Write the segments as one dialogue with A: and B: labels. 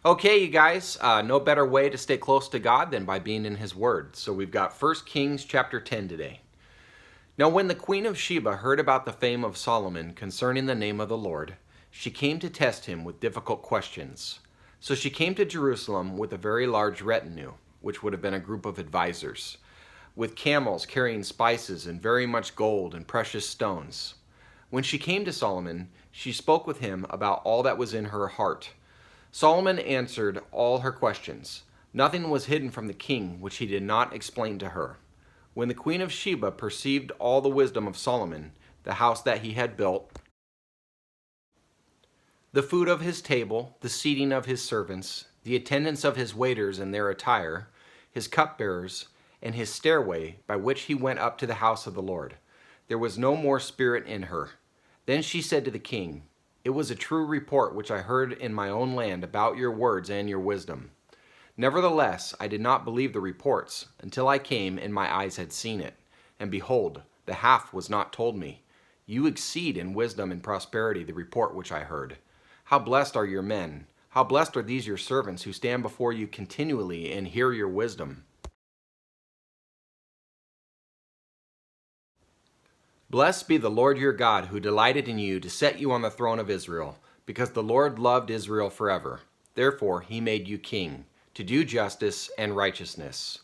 A: Okay, you guys, no better way to stay close to God than by being in His Word. So we've got 1 Kings chapter 10 today. Now when the queen of Sheba heard about the fame of Solomon concerning the name of the Lord, she came to test him with difficult questions. So she came to Jerusalem with a very large retinue, which would have been a group of advisors, with camels carrying spices and very much gold and precious stones. When she came to Solomon, she spoke with him about all that was in her heart. Solomon answered all her questions. Nothing was hidden from the king which he did not explain to her. When the queen of Sheba perceived all the wisdom of Solomon, the house that he had built, the food of his table, the seating of his servants, the attendance of his waiters and their attire, his cupbearers, and his stairway by which he went up to the house of the Lord, there was no more spirit in her. Then she said to the king, "It was a true report which I heard in my own land about your words and your wisdom. Nevertheless, I did not believe the reports until I came and my eyes had seen it. And behold, the half was not told me. You exceed in wisdom and prosperity the report which I heard. How blessed are your men! How blessed are these your servants who stand before you continually and hear your wisdom. Blessed be the Lord your God, who delighted in you to set you on the throne of Israel, because the Lord loved Israel forever. Therefore he made you king, to do justice and righteousness."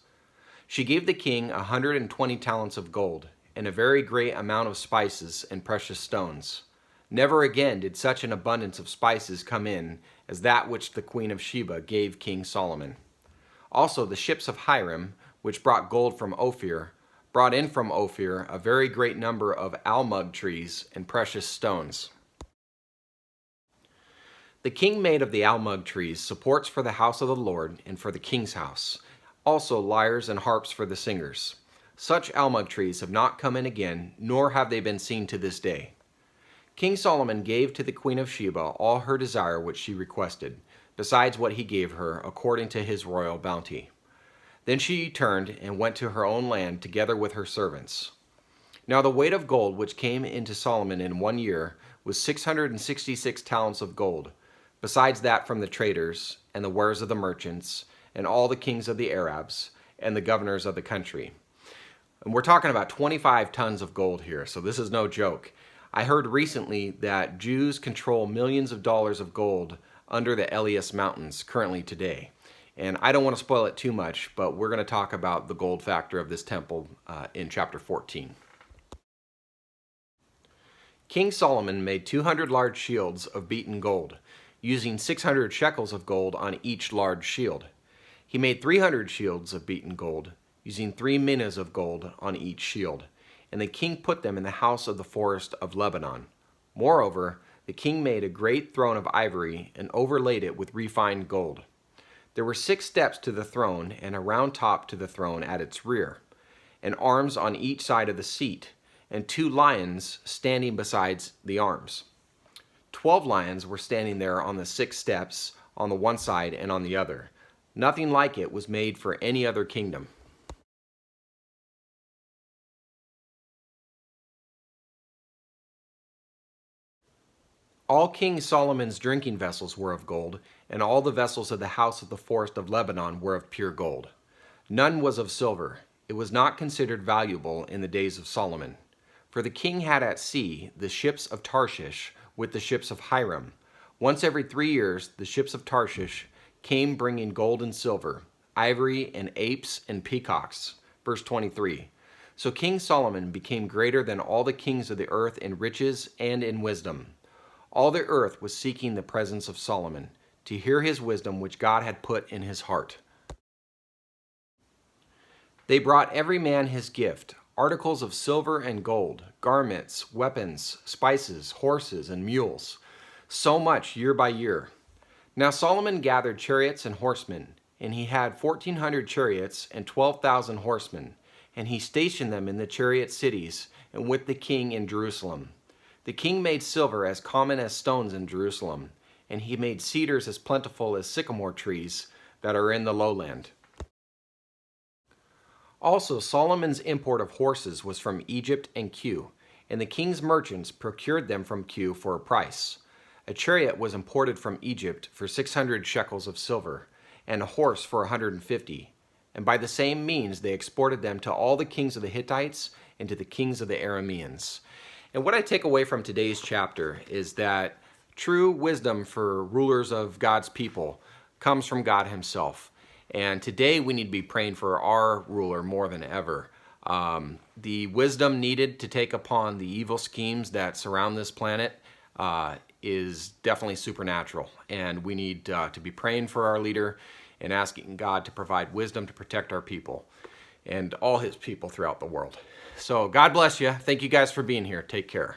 A: She gave the king 120 talents of gold, and a very great amount of spices and precious stones. Never again did such an abundance of spices come in as that which the queen of Sheba gave King Solomon. Also the ships of Hiram, which brought gold from Ophir, brought in from Ophir a very great number of almug trees and precious stones. The king made of the almug trees supports for the house of the Lord and for the king's house, also lyres and harps for the singers. Such almug trees have not come in again, nor have they been seen to this day. King Solomon gave to the queen of Sheba all her desire which she requested, besides what he gave her according to his royal bounty. Then she turned and went to her own land together with her servants. Now the weight of gold which came into Solomon in 1 year was 666 talents of gold, besides that from the traders, and the wares of the merchants, and all the kings of the Arabs, and the governors of the country. And we're talking about 25 tons of gold here, so this is no joke. I heard recently that Jews control millions of dollars of gold under the Elias Mountains currently today. And I don't want to spoil it too much, but we're going to talk about the gold factor of this temple in chapter 14. King Solomon made 200 large shields of beaten gold, using 600 shekels of gold on each large shield. He made 300 shields of beaten gold, using 3 minas of gold on each shield, and the king put them in the house of the forest of Lebanon. Moreover, the king made a great throne of ivory and overlaid it with refined gold. There were 6 steps to the throne and a round top to the throne at its rear, and arms on each side of the seat, and 2 lions standing beside the arms. 12 lions were standing there on the 6 steps on the one side and on the other. Nothing like it was made for any other kingdom. All King Solomon's drinking vessels were of gold, and all the vessels of the house of the forest of Lebanon were of pure gold. None was of silver. It was not considered valuable in the days of Solomon. For the king had at sea the ships of Tarshish with the ships of Hiram. Once every 3 years the ships of Tarshish came bringing gold and silver, ivory and apes and peacocks. Verse 23. So King Solomon became greater than all the kings of the earth in riches and in wisdom. All the earth was seeking the presence of Solomon, to hear his wisdom which God had put in his heart. They brought every man his gift, articles of silver and gold, garments, weapons, spices, horses, and mules, so much year by year. Now Solomon gathered chariots and horsemen, and he had 1,400 chariots and 12,000 horsemen, and he stationed them in the chariot cities and with the king in Jerusalem. The king made silver as common as stones in Jerusalem, and he made cedars as plentiful as sycamore trees that are in the lowland. Also Solomon's import of horses was from Egypt and Kue, and the king's merchants procured them from Kue for a price. A chariot was imported from Egypt for 600 shekels of silver, and a horse for 150. And by the same means they exported them to all the kings of the Hittites and to the kings of the Arameans. And what I take away from today's chapter is that true wisdom for rulers of God's people comes from God himself. And today we need to be praying for our ruler more than ever. The wisdom needed to take upon the evil schemes that surround this planet is definitely supernatural. And we need to be praying for our leader and asking God to provide wisdom to protect our people and all his people throughout the world. So God bless you. Thank you guys for being here. Take care.